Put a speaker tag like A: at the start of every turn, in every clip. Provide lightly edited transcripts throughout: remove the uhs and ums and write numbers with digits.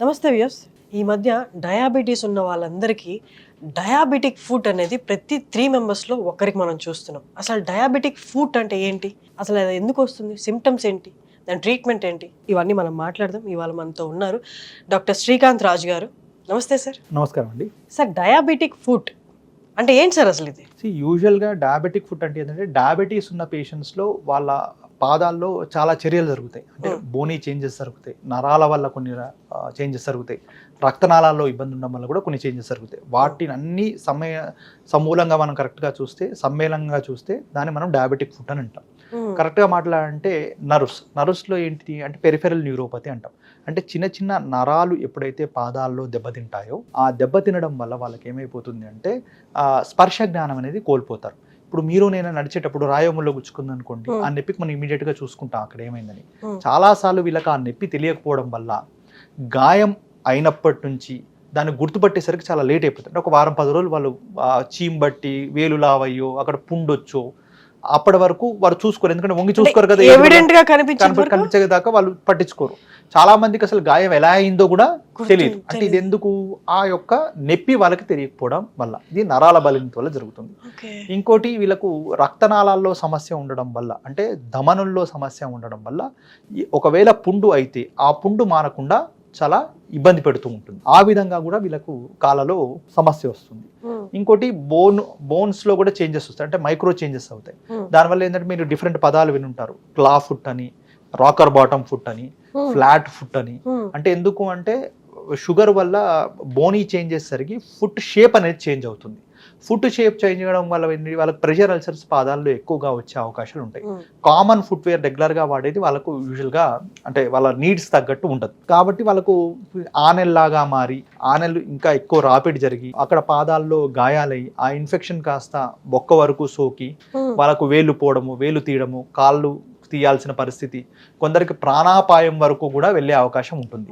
A: నమస్తే వ్యూస్. ఈ మధ్య డయాబెటీస్ ఉన్న వాళ్ళందరికీ డయాబెటిక్ ఫుడ్ అనేది ప్రతి 3 మెంబర్స్లో ఒకరికి మనం చూస్తున్నాం. అసలు డయాబెటిక్ ఫుడ్ అంటే ఏంటి, అసలు అది ఎందుకు వస్తుంది, సిమ్టమ్స్ ఏంటి, దాని ట్రీట్మెంట్ ఏంటి, ఇవన్నీ మనం మాట్లాడదాం. ఇవాళ మనతో ఉన్నారు డాక్టర్ శ్రీకాంత్ రాజు గారు. నమస్తే సార్.
B: నమస్కారం అండి.
A: సార్, డయాబెటిక్ ఫుడ్ అంటే ఏంటి సార్ అసలు ఇది?
B: యూజువల్గా డయాబెటిక్ ఫుడ్ అంటే ఏంటంటే డయాబెటీస్ ఉన్న పేషెంట్స్లో వాళ్ళ పాదాల్లో చాలా చర్యలు జరుగుతాయి. అంటే బోనీ చేంజెస్ జరుగుతాయి, నరాల వల్ల కొన్ని చేంజెస్ జరుగుతాయి, రక్తనాళాల్లో ఇబ్బంది ఉండడం వల్ల కూడా కొన్ని చేంజెస్ జరుగుతాయి. వాటిని అన్ని సమూలంగా మనం కరెక్ట్గా చూస్తే, సమ్మేళనంగా చూస్తే దాన్ని మనం డయాబెటిక్ ఫుడ్ అని అంటాం. కరెక్ట్గా మాట్లాడాలంటే నర్వ్స్లో ఏంటి అంటే పెరిఫెరల్ న్యూరోపతి అంటాం. అంటే చిన్న చిన్న నరాలు ఎప్పుడైతే పాదాల్లో దెబ్బతింటాయో ఆ దెబ్బతినడం వల్ల వాళ్ళకి ఏమైపోతుంది అంటే స్పర్శ జ్ఞానం అనేది కోల్పోతారు. ఇప్పుడు మీరు నేను నడిచేటప్పుడు రాయముల్లో గుచ్చుకుంది అనుకోండి, ఆ నొప్పికి మనం ఇమీడియట్గా చూసుకుంటాం అక్కడ ఏమైందని. చాలాసార్లు వీళ్ళకి ఆ నొప్పి తెలియకపోవడం వల్ల గాయం అయినప్పటి నుంచి దాన్ని గుర్తుపట్టేసరికి చాలా లేట్ అయిపోతుంది. అంటే ఒక వారం 10 రోజులు వాళ్ళు చీమ్ బట్టి వేలు లావయ్యో అక్కడ పుండొచ్చో అప్పటి వరకు వారు చూసుకోరు. ఎందుకంటే వంగి చూసుకోరు కదా,
A: ఎవిడెంట్ గా కనిపించేదాకా
B: వాళ్ళు పట్టించుకోరు. చాలా మందికి అసలు గాయం ఎలా అయిందో కూడా తెలియదు. అంటే ఇది ఎందుకు, ఆ యొక్క నొప్పి వాళ్ళకి తెలియకపోవడం వల్ల, ఇది నరాల బలహీనత వల్ల జరుగుతుంది. ఇంకోటి వీళ్ళకు రక్తనాళాల్లో సమస్య ఉండడం వల్ల, అంటే ధమనుల్లో సమస్య ఉండడం వల్ల ఒకవేళ పుండు అయితే ఆ పుండు మానకుండా చాలా ఇబ్బంది పెడుతూ ఉంటుంది. ఆ విధంగా కూడా వీళ్ళకు కాళ్ళలో సమస్య వస్తుంది. ఇంకోటి బోన్స్ లో కూడా చేంజెస్ వస్తాయి, అంటే మైక్రో చేంజెస్ అవుతాయి. దానివల్ల ఏంటంటే మీరు డిఫరెంట్ పదాలు వినుంటారు, క్లా ఫుట్ అని, రాకర్ బాటమ్ ఫుట్ అని, ఫ్లాట్ ఫుట్ అని. అంటే ఎందుకు అంటే షుగర్ వల్ల బోనీ చేంజెస్ జరిగి ఫుట్ షేప్ అనేది చేంజ్ అవుతుంది. ఫుట్ షేప్ చేంజ్ చేయడం వల్ల వాళ్ళకి ప్రెషర్ అల్సర్స్ పాదాల్లో ఎక్కువగా వచ్చే అవకాశాలు ఉంటాయి. కామన్ ఫుట్వేర్ రెగ్యులర్గా వాడేది వాళ్ళకు యూజువల్గా అంటే వాళ్ళ నీడ్స్ తగ్గట్టు ఉండదు. కాబట్టి వాళ్ళకు ఆనెల్లాగా మారి ఆనెల్ ఇంకా ఎక్కువ రాపిడ్ జరిగి అక్కడ పాదాల్లో గాయాలై ఆ ఇన్ఫెక్షన్ కాస్త బొక్క వరకు సోకి వాళ్ళకు వేలు పోవడము, వేలు తీయడము, కాళ్ళు తీయాల్సిన పరిస్థితి, కొందరికి ప్రాణాపాయం వరకు కూడా వెళ్ళే అవకాశం ఉంటుంది.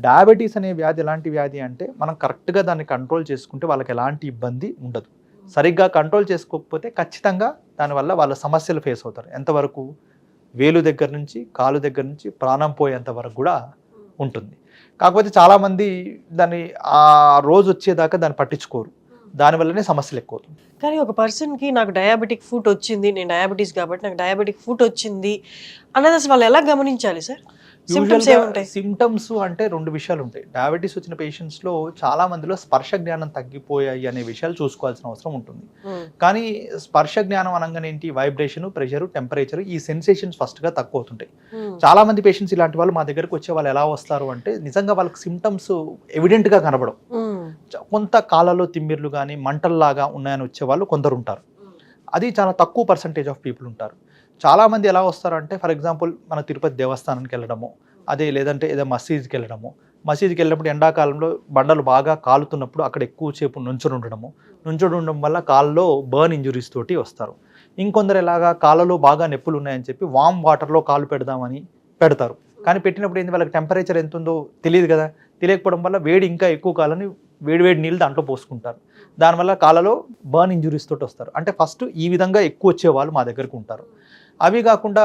B: డయాబెటీస్ అనే వ్యాధి ఎలాంటి వ్యాధి అంటే మనం కరెక్ట్గా దాన్ని కంట్రోల్ చేసుకుంటే వాళ్ళకి ఎలాంటి ఇబ్బంది ఉండదు. సరిగ్గా కంట్రోల్ చేసుకోకపోతే ఖచ్చితంగా దానివల్ల వాళ్ళ సమస్యలు ఫేస్ అవుతారు. ఎంతవరకు, వేలు దగ్గర నుంచి కాలు దగ్గర నుంచి ప్రాణం పోయేంత వరకు కూడా ఉంటుంది. కాకపోతే చాలామంది దాన్ని ఆ రోజు వచ్చేదాకా దాన్ని పట్టించుకోరు, దానివల్లనే సమస్యలు ఎక్కువ అవుతుంది.
A: కానీ ఒక పర్సన్కి నాకు డయాబెటిక్ ఫుడ్ వచ్చింది, నేను డయాబెటీస్ కాబట్టి నాకు డయాబెటిక్ ఫుడ్ వచ్చింది అన్నది అసలు వాళ్ళు ఎలా గమనించాలి సార్?
B: సిమ్టమ్స్ అంటే 2 విషయాలు ఉంటాయి. డయాబెటీస్ వచ్చిన పేషెంట్స్లో చాలా మందిలో స్పర్శ జ్ఞానం తగ్గిపోయాయి అనే విషయాలు చూసుకోవాల్సిన అవసరం ఉంటుంది. కానీ స్పర్శ జ్ఞానం అనగానే ఏంటి, వైబ్రేషన్, ప్రెషర్, టెంపరేచర్, ఈ సెన్సేషన్స్ ఫస్ట్గా తక్కువ అవుతుంటాయి. చాలా మంది పేషెంట్స్ ఇలాంటి వాళ్ళు మా దగ్గరకు వచ్చే వాళ్ళు ఎలా వస్తారు అంటే నిజంగా వాళ్ళకి సిమ్టమ్స్ ఎవిడెంట్గా కనబడవు. కొంత కాళ్ళలో తిమ్మిర్లు కానీ మంటల్లాగా ఉన్నాయని వచ్చే వాళ్ళు కొందరు ఉంటారు. అది చాలా తక్కువ పర్సంటేజ్ ఆఫ్ పీపుల్ ఉంటారు. చాలామంది ఎలా వస్తారంటే, ఫర్ ఎగ్జాంపుల్ మన తిరుపతి దేవస్థానానికి వెళ్ళడము, అదే లేదంటే ఏదో మసీద్కి వెళ్ళడము. మసీద్కి వెళ్ళినప్పుడు ఎండాకాలంలో బండలు బాగా కాలుతున్నప్పుడు అక్కడ ఎక్కువసేపు నుంచొని ఉండడం వల్ల కాళ్ళలో బర్న్ ఇంజురీస్ తోటి వస్తారు. ఇంకొందరు ఎలాగా కాళ్ళలో బాగా నొప్పులు ఉన్నాయని చెప్పి వామ్ వాటర్లో కాలు పెడదామని పెడతారు. కానీ పెట్టినప్పుడు ఏంది, వాళ్ళకి టెంపరేచర్ ఎంత ఉందో తెలియదు కదా, తెలియకపోవడం వల్ల వేడి ఇంకా ఎక్కువ కాలని వేడి నీళ్ళు దాంట్లో పోసుకుంటారు. దానివల్ల కాళ్ళలో బర్న్ ఇంజురీస్ తోటి వస్తారు. అంటే ఫస్ట్ ఈ విధంగా ఎక్కువ వచ్చే వాళ్ళు మా దగ్గరకు ఉంటారు. అవి కాకుండా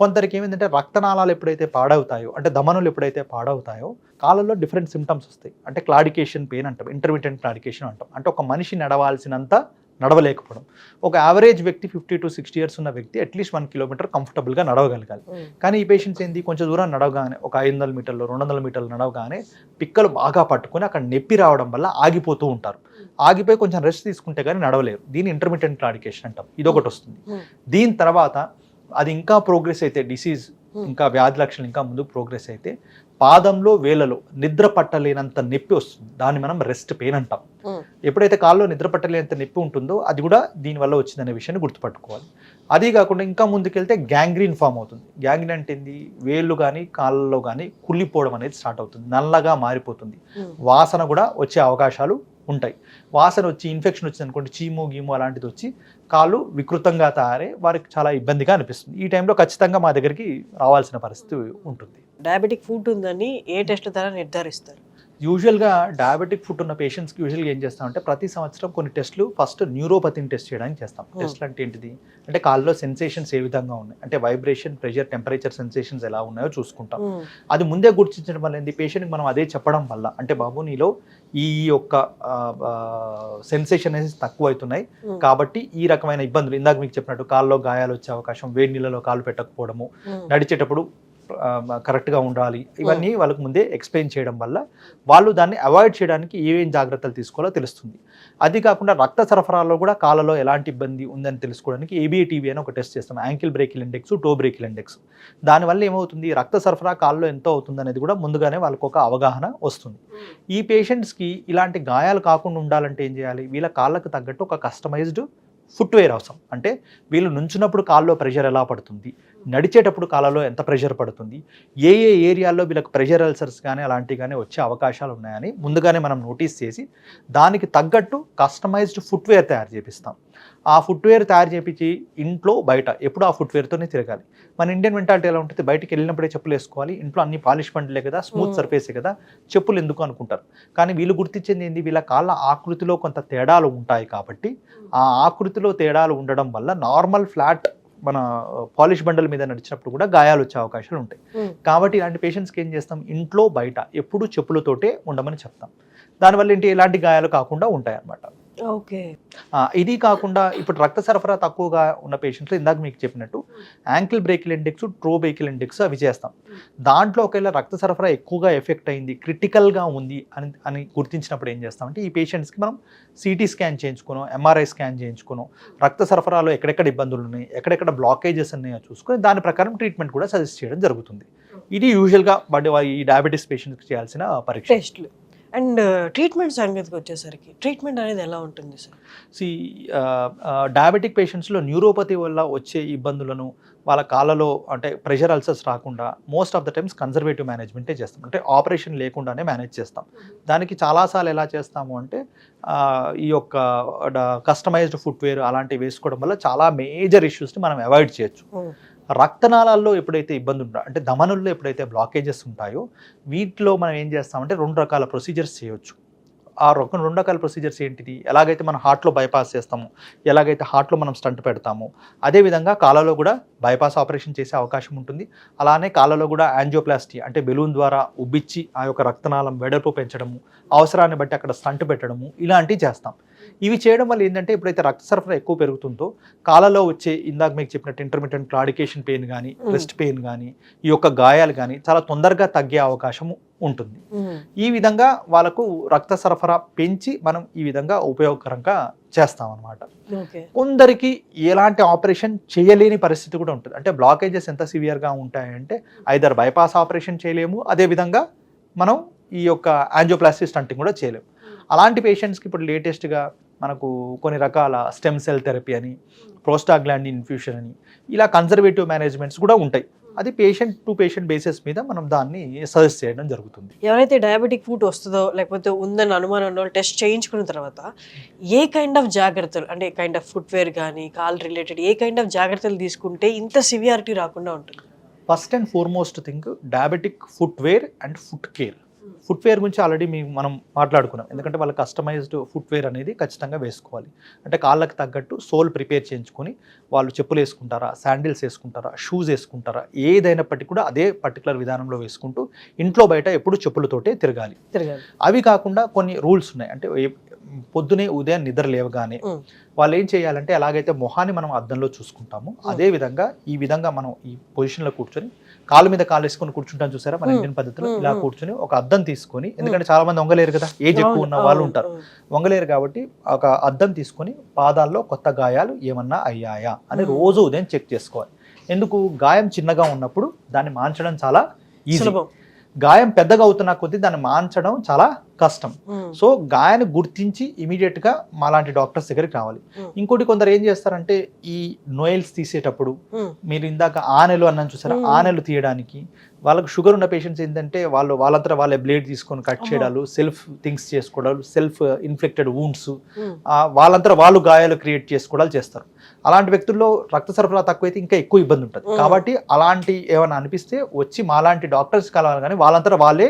B: కొందరికి ఏమిటంటే రక్తనాళాలు ఎప్పుడైతే పాడవుతాయో, అంటే ధమనులు ఎప్పుడైతే పాడవుతాయో కాళ్ళలో డిఫరెంట్ సిమ్టమ్స్ వస్తాయి. అంటే క్లాడికేషన్ పెయిన్ అంటాం, ఇంటర్మిటెంట్ క్లాడికేషన్ అంటాం. అంటే ఒక మనిషి నడవాల్సినంత నడవలేకపోవడం. ఒక యావరేజ్ వ్యక్తి 50 to 60 years ఉన్న వ్యక్తి అట్లీస్ట్ 1 kilometer కంఫర్టబుల్గా నడవగలగాలి. కానీ ఈ పేషెంట్స్ ఏంది, కొంచెం దూరం నడవగానే ఒక 500 మీటర్లు 200 మీటర్లు నడవగానే పిక్కలు బాగా పట్టుకొని అక్కడ నొప్పి రావడం వల్ల ఆగిపోతూ ఉంటారు. ఆగిపోయి కొంచెం రెస్ట్ తీసుకుంటే కానీ నడవలేరు. దీన్ని ఇంటర్మిటెంట్ క్లాడికేషన్ అంటాం. ఇదొకటి వస్తుంది. దీని తర్వాత అది ఇంకా ప్రోగ్రెస్ అయితే, డిసీజ్ ఇంకా వ్యాధి లక్షణాలు ఇంకా ముందు ప్రోగ్రెస్ అయితే పాదంలో వేలలో నిద్ర పట్టలేనంత నొప్పి వస్తుంది. దాన్ని మనం రెస్ట్ పెయిన్ అంటాం. ఎప్పుడైతే కాళ్ళలో నిద్ర పట్టలేనంత నొప్పి ఉంటుందో అది కూడా దీనివల్ల వచ్చిందనే విషయాన్ని గుర్తుపట్టుకోవాలి. అది కాకుండా ఇంకా ముందుకెళ్తే గ్యాంగ్రీన్ ఫామ్ అవుతుంది. గ్యాంగ్రీన్ అంటే ఏంది, వేళ్ళు కానీ కాళ్ళలో కానీ కుళ్ళిపోవడం అనేది స్టార్ట్ అవుతుంది, నల్లగా మారిపోతుంది, వాసన కూడా వచ్చే అవకాశాలు ఉంటాయి. వాసన వచ్చి ఇన్ఫెక్షన్ వచ్చింది అనుకోండి, చీము గీము అలాంటిది వచ్చి కాళ్ళు వికృతంగా తయారై వారికి చాలా ఇబ్బందిగా అనిపిస్తుంది. ఈ టైంలో ఖచ్చితంగా మా దగ్గరికి రావాల్సిన పరిస్థితి ఉంటుంది.
A: డయాబెటిక్ ఫుడ్ ఉందని ఏ టెస్ట్ ద్వారా నిర్ధారిస్తారు?
B: యూజువల్గా డయాబెటిక్ ఫుట్ ఉన్న పేషెంట్స్కి యూజువల్గా ఏం చేస్తామంటే ప్రతి సంవత్సరం కొన్ని టెస్టులు ఫస్ట్ న్యూరోపతిని టెస్ట్ చేయడానికి చేస్తాం. టెస్ట్లు అంటే ఏంటిది అంటే కాళ్ళలో సెన్సేషన్స్ ఏ విధంగా ఉన్నాయి అంటే వైబ్రేషన్, ప్రెషర్, టెంపరేచర్ సెన్సేషన్స్ ఎలా ఉన్నాయో చూసుకుంటాం. అది ముందే గుర్తించడం వల్ల ఏంటి పేషెంట్కి మనం అదే చెప్పడం వల్ల అంటే బాబు నీలో ఈ యొక్క సెన్సేషన్ అనేది తక్కువ అవుతున్నాయి కాబట్టి ఈ రకమైన ఇబ్బందులు ఇందాక మీకు చెప్పినట్టు కాళ్ళలో గాయాలు వచ్చే అవకాశం, వేడి నీళ్ళలో కాళ్ళు పెట్టకపోవడము, నడిచేటప్పుడు కరెక్ట్గా ఉండాలి, ఇవన్నీ వాళ్ళకి ముందే ఎక్స్ప్లెయిన్ చేయడం వల్ల వాళ్ళు దాన్ని అవాయిడ్ చేయడానికి ఏమేం జాగ్రత్తలు తీసుకోవాలో తెలుస్తుంది. అది కాకుండా రక్త సరఫరాలో కూడా కాళ్ళలో ఎలాంటి ఇబ్బంది ఉందని తెలుసుకోవడానికి ABA-TB అని ఒక టెస్ట్ చేస్తాం. Ankle brachial index, toe brachial index. దానివల్ల ఏమవుతుంది రక్త సరఫరా కాళ్ళలో ఎంతో అవుతుంది అనేది కూడా ముందుగానే వాళ్ళకు ఒక అవగాహన వస్తుంది. ఈ పేషెంట్స్కి ఇలాంటి గాయాలు కాకుండా ఉండాలంటే ఏం చేయాలి, వీళ్ళ కాళ్ళకు తగ్గట్టు ఒక కస్టమైజ్డ్ ఫుట్వేర్ అవసరం. అంటే వీళ్ళు నుంచున్నప్పుడు కాళ్ళలో ప్రెషర్ ఎలా పడుతుంది, నడిచేటప్పుడు కాళ్ళలో ఎంత ప్రెషర్ పడుతుంది, ఏ ఏరియాల్లో వీళ్ళకి ప్రెషర్ అల్సర్స్ కానీ అలాంటివి కానీ వచ్చే అవకాశాలు ఉన్నాయని ముందుగానే మనం నోటీస్ చేసి దానికి తగ్గట్టు కస్టమైజ్డ్ ఫుట్వేర్ తయారు చేపిస్తాం. ఆ ఫుట్వేర్ తయారు చేపించి ఇంట్లో బయట ఎప్పుడు ఆ ఫుట్వేర్తోనే తిరగాలి. మన ఇండియన్ మెంటాలిటీ ఎలా ఉంటుంది, బయటికి వెళ్ళినప్పుడే చెప్పులు వేసుకోవాలి, ఇంట్లో అన్ని పాలిష్ బండ్లే కదా, స్మూత్ సర్ఫేసే కదా, చెప్పులు ఎందుకు అనుకుంటారు. కానీ వీళ్ళు గుర్తించింది ఏంది, వీళ్ళ కాళ్ళ ఆకృతిలో కొంత తేడాలు ఉంటాయి కాబట్టి ఆ ఆకృతిలో తేడాలు ఉండడం వల్ల నార్మల్ ఫ్లాట్ మన పాలిష్ బండల మీద నడిచినప్పుడు కూడా గాయాలు వచ్చే అవకాశాలు ఉంటాయి. కాబట్టి ఇలాంటి పేషెంట్స్కి ఏం చేస్తాం, ఇంట్లో బయట ఎప్పుడు చెప్పులతోటే ఉండమని చెప్తాం. దానివల్ల ఏంటి ఎలాంటి గాయాలు కాకుండా ఉంటాయి అన్నమాట.
A: ఓకే.
B: ఇది కాకుండా ఇప్పుడు రక్త సరఫరా తక్కువగా ఉన్న పేషెంట్స్లో ఇందాక మీకు చెప్పినట్టు ankle brachial index, toe brachial index అవి చేస్తాం. దాంట్లో ఒకవేళ రక్త సరఫరా ఎక్కువగా ఎఫెక్ట్ అయింది, క్రిటికల్గా ఉంది అని గుర్తించినప్పుడు ఏం చేస్తామంటే ఈ పేషెంట్స్కి మనం CT స్కాన్ చేయించుకునో, MRI స్కాన్ చేయించుకునో, రక్త సరఫరాలో ఎక్కడెక్కడ ఇబ్బందులు ఉన్నాయి, ఎక్కడెక్కడ బ్లాకేజెస్ ఉన్నాయో చూసుకొని దాని ప్రకారం ట్రీట్మెంట్ కూడా సజెస్ట్ చేయడం జరుగుతుంది. ఇది యూజువల్గా ఈ డయాబెటీస్ పేషెంట్స్కి చేయాల్సిన పరీక్ష.
A: టెస్ట్లు అండ్ ట్రీట్మెంట్ సంగతికి వచ్చేసరికి ట్రీట్మెంట్ అనేది ఎలా ఉంటుంది సార్?
B: డయాబెటిక్ పేషెంట్స్లో న్యూరోపతి వల్ల వచ్చే ఇబ్బందులను వాళ్ళ కాళ్ళలో అంటే ప్రెషర్ అల్సర్స్ రాకుండా most of the times conservative మేనేజ్మెంటే చేస్తాం. అంటే ఆపరేషన్ లేకుండానే మేనేజ్ చేస్తాం. దానికి చాలాసార్లు ఎలా చేస్తాము అంటే ఈ యొక్క కస్టమైజ్డ్ ఫుట్వేర్ అలాంటివి వేసుకోవడం వల్ల చాలా మేజర్ ఇష్యూస్ని మనం అవాయిడ్ చేయొచ్చు. రక్తనాళాల్లో ఎప్పుడైతే ఇబ్బంది ఉంటుందో అంటే ధమనుల్లో ఎప్పుడైతే బ్లాకేజెస్ ఉంటాయో వీటిలో మనం ఏం చేస్తామంటే 2 రకాల ప్రొసీజర్స్ చేయొచ్చు. ఆ 2 రకాల ప్రొసీజర్స్ ఏంటిది, ఎలాగైతే మనం హార్ట్లో బైపాస్ చేస్తామో, ఎలాగైతే హార్ట్లో మనం స్టంట్ పెడతామో అదేవిధంగా కాళ్ళలో కూడా బైపాస్ ఆపరేషన్ చేసే అవకాశం ఉంటుంది. అలానే కాళ్ళలో కూడా యాంజియోప్లాస్టీ అంటే బెలూన్ ద్వారా ఉబ్బిచ్చి ఆ యొక్క రక్తనాళం వెడల్పు పెంచడము, అవసరాన్ని బట్టి అక్కడ స్టంట్ పెట్టడము ఇలాంటివి చేస్తాం. ఇవి చేయడం వల్ల ఏంటంటే ఎప్పుడైతే రక్త సరఫరా ఎక్కువ పెరుగుతుందో కాళ్ళలో వచ్చే ఇందాక మీకు చెప్పినట్టు ఇంటర్మిటెంట్ క్లాడికేషన్ పెయిన్ కానీ, రెస్ట్ పెయిన్ కానీ, ఈ యొక్క గాయాలు కానీ చాలా తొందరగా తగ్గే అవకాశం ఉంటుంది. ఈ విధంగా వాళ్ళకు రక్త సరఫరా పెంచి మనం ఈ విధంగా ఉపయోగకరంగా చేస్తాం అన్నమాట. కొందరికి ఎలాంటి ఆపరేషన్ చేయలేని పరిస్థితి కూడా ఉంటుంది. అంటే బ్లాకేజెస్ ఎంత సివియర్గా ఉంటాయంటే ఐదర్ బైపాస్ ఆపరేషన్ చేయలేము, అదేవిధంగా మనం ఈ యొక్క యాంజియోప్లాస్టీ స్టంటింగ్ కూడా చేయలేము. అలాంటి పేషెంట్స్కి ఇప్పుడు లేటెస్ట్గా మనకు కొన్ని రకాల స్టెమ్ సెల్ థెరపీ అని, ప్రోస్టాగ్లాండిన్ ఇన్ఫ్యూషన్ అని ఇలా కన్జర్వేటివ్ మేనేజ్మెంట్స్ కూడా ఉంటాయి. అది పేషెంట్ టు పేషెంట్ బేసిస్ మీద మనం దాన్ని సజెస్ట్ చేయడం జరుగుతుంది.
A: ఎవరైతే డయాబెటిక్ ఫుట్ వస్తుందో లేకపోతే ఉందని అనుమానం ఉన్న టెస్ట్ చేయించుకున్న తర్వాత ఏ కైండ్ ఆఫ్ జాగ్రత్తలు అంటే కైండ్ ఆఫ్ ఫుట్వేర్ కానీ call related A kind of జాగ్రత్తలు తీసుకుంటే ఇంత సివియారిటీ రాకుండా ఉంటుంది?
B: First and foremost thing diabetic footwear and foot care. Footwear గురించి ఆల్రెడీ మనం మాట్లాడుకున్నాం. ఎందుకంటే వాళ్ళ కస్టమైజ్డ్ ఫుట్వేర్ అనేది ఖచ్చితంగా వేసుకోవాలి. అంటే కాళ్ళకి తగ్గట్టు సోల్ ప్రిపేర్ చేయించుకొని వాళ్ళు చెప్పులు వేసుకుంటారా, శాండిల్స్ వేసుకుంటారా, షూస్ వేసుకుంటారా, ఏదైనప్పటికీ కూడా అదే పర్టికులర్ విధానంలో వేసుకుంటూ ఇంట్లో బయట ఎప్పుడు చెప్పులతోటే తిరగాలి. అవి కాకుండా కొన్ని రూల్స్ ఉన్నాయి. అంటే పొద్దునే ఉదయం నిద్ర లేవగానే వాళ్ళు ఏం చేయాలంటే ఎలాగైతే మొహాన్ని మనం అద్దంలో చూసుకుంటామో అదే విధంగా ఈ విధంగా మనం ఈ పొజిషన్లో కూర్చొని కాళ్ళ మీద కాలు వేసుకొని కూర్చుంటాం చూసారా మన ఇండియన్ పద్ధతిలో, ఇలా కూర్చొని ఒక అద్దం తీసుకొని, ఎందుకంటే చాలా మంది వంగలేరు కదా, ఏజ్ ఎక్కువ ఉన్న వాళ్ళు ఉంటారు, వంగలేరు కాబట్టి ఒక అద్దం తీసుకొని పాదాల్లో కొత్త గాయాలు ఏమన్నా అయ్యాయా అని రోజు ఉదయం చెక్ చేసుకోవాలి. ఎందుకు, గాయం చిన్నగా ఉన్నప్పుడు దాన్ని మాన్చడం చాలా ఈజీ, గాయం పెద్దగా అవుతున్న కొద్దీ దాన్ని మాన్చడం చాలా కష్టం. సో గాయాన్ని గుర్తించి ఇమీడియట్ గా మాలాంటి డాక్టర్స్ దగ్గరికి రావాలి. ఇంకోటి కొందరు ఏం చేస్తారంటే ఈ నోయల్స్ తీసేటప్పుడు మీరు ఇందాక ఆనెలు అన్నాను చూసారా, ఆనెలు తీయడానికి వాళ్ళకి షుగర్ ఉన్న పేషెంట్స్ ఏంటంటే వాళ్ళంతా వాళ్ళ బ్లేడ్ తీసుకొని కట్ చేయడాలు, సెల్ఫ్ థింగ్స్ చేసుకోవడాలు, సెల్ఫ్ ఇన్ఫెక్టెడ్ వూండ్స్ వాళ్ళంతా వాళ్ళు గాయాలు క్రియేట్ చేసుకోవడాలు చేస్తారు. అలాంటి వ్యక్తుల్లో రక్త సరఫరా తక్కువైతే ఇంకా ఎక్కువ ఇబ్బంది ఉంటుంది. కాబట్టి అలాంటి ఏమైనా అనిపిస్తే వచ్చి మాలాంటి డాక్టర్స్ కలవాలి, కానీ వాళ్ళంతా వాళ్ళే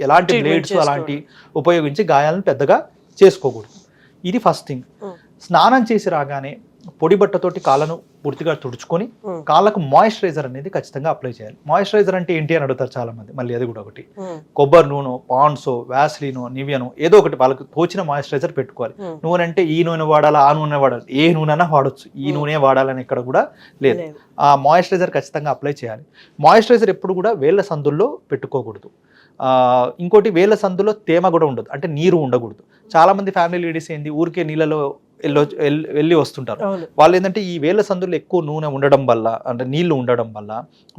B: ఎలాంటి
A: Treatment
B: బ్లేడ్స్
A: చేసుకోవడం.
B: అలాంటి ఉపయోగించి గాయాలను పెద్దగా చేసుకోకూడదు. ఇది ఫస్ట్ థింగ్. స్నానం చేసి రాగానే పొడి బట్టతోటి కాళ్ళను పూర్తిగా తుడుచుకొని కాళ్ళకు మాయిశ్చరైజర్ అనేది ఖచ్చితంగా అప్లై చేయాలి. మాయిశ్చరైజర్ అంటే ఏంటి అని అడుగుతారు చాలా మంది. మళ్ళీ అది కూడా ఒకటి, కొబ్బరి నూనె, పాండ్సో, వ్యాస్లీనో, నివియనో ఏదో ఒకటి వాళ్ళకి తోచిన మాయిశ్చరైజర్ పెట్టుకోవాలి. నూనె అంటే ఈ నూనె వాడాలా, ఆ నూనె వాడాలి, ఏ నూనె వాడచ్చు, ఈ నూనె వాడాలని ఇక్కడ కూడా లేదు. ఆ మాయిశ్చరైజర్ ఖచ్చితంగా అప్లై చేయాలి. మాయిశ్చరైజర్ ఎప్పుడు కూడా వేళ్ళ సందుల్లో పెట్టుకోకూడదు. ఇంకోటి, వేళ్ళ సందులో తేమ కూడా ఉండదు, అంటే నీరు ఉండకూడదు. చాలా మంది ఫ్యామిలీ లేడీస్ ఏంది ఊరికే నీళ్ళలో వెళ్ళి వస్తుంటారు. వాళ్ళు ఏంటంటే ఈ వేళ్ళ సందులో ఎక్కువ నూనె ఉండడం వల్ల, అంటే నీళ్లు ఉండడం వల్ల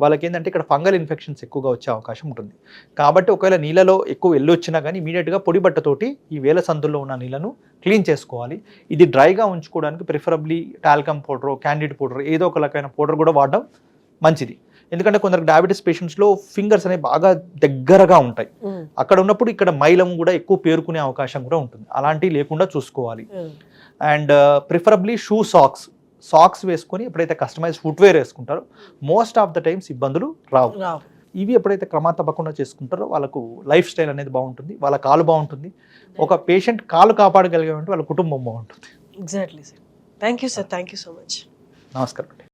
B: వాళ్ళకి ఏంటంటే ఇక్కడ ఫంగల్ ఇన్ఫెక్షన్స్ ఎక్కువగా వచ్చే అవకాశం ఉంటుంది. కాబట్టి ఒకవేళ నీళ్ళలో ఎక్కువ వెళ్ళి వచ్చినా కానీ ఇమీడియట్గా పొడి బట్టతోటి ఈ వేళ్ళ సందుల్లో ఉన్న నీళ్ళను క్లీన్ చేసుకోవాలి. ఇది డ్రైగా ఉంచుకోవడానికి preferably talcum powder, candid powder, ఏదో ఒక రకమైన పౌడర్ కూడా వాడడం మంచిది. ఎందుకంటే కొందరు డయాబెటీస్ పేషెంట్స్లో ఫింగర్స్ అనేవి బాగా దగ్గరగా ఉంటాయి. అక్కడ ఉన్నప్పుడు ఇక్కడ మైలం కూడా ఎక్కువ పేరుకునే అవకాశం కూడా ఉంటుంది. అలాంటివి లేకుండా చూసుకోవాలి. అండ్ ప్రిఫరబ్లీ షూ, సాక్స్ వేసుకొని ఎప్పుడైతే కస్టమైజ్ ఫుట్వేర్ వేసుకుంటారో మోస్ట్ ఆఫ్ ద టైమ్స్ ఇబ్బందులు రావు. ఇవి ఎప్పుడైతే క్రమం తప్పకుండా చేసుకుంటారో వాళ్ళకు లైఫ్ స్టైల్ అనేది బాగుంటుంది, వాళ్ళ కాలు బాగుంటుంది. ఒక పేషెంట్ కాలు కాపాడగలిగే వాళ్ళ కుటుంబం బాగుంటుంది.
A: Exactly sir. Thank you sir, thank you so much.
B: నమస్కారం అండి.